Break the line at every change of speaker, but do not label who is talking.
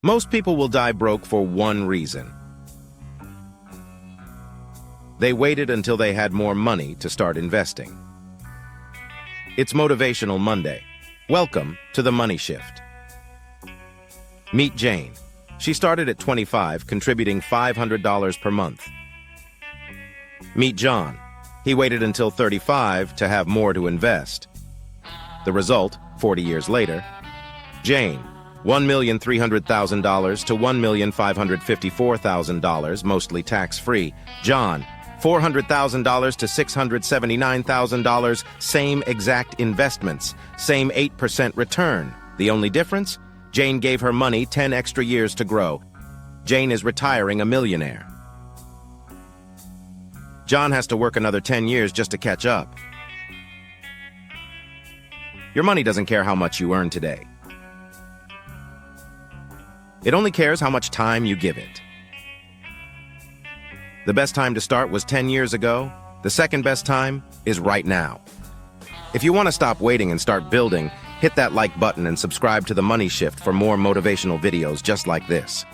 Most people will die broke for one reason. They waited until they had more money to start investing. It's Motivational Monday. Welcome to the Money Shift. Meet Jane. She started at 25, contributing $500 per month. Meet John. He waited until 35 to have more to invest. The result, 40 years later, Jane, $1,300,000 to $1,554,000, mostly tax-free. John, $400,000 to $679,000, same exact investments, same 8% return. The only difference? Jane gave her money 10 extra years to grow. Jane is retiring a millionaire. John has to work another 10 years just to catch up. Your money doesn't care how much you earn today. It only cares how much time you give it. The best time to start was 10 years ago. The second best time is right now. If you want to stop waiting and start building, hit that like button and subscribe to The Money Shift for more motivational videos just like this.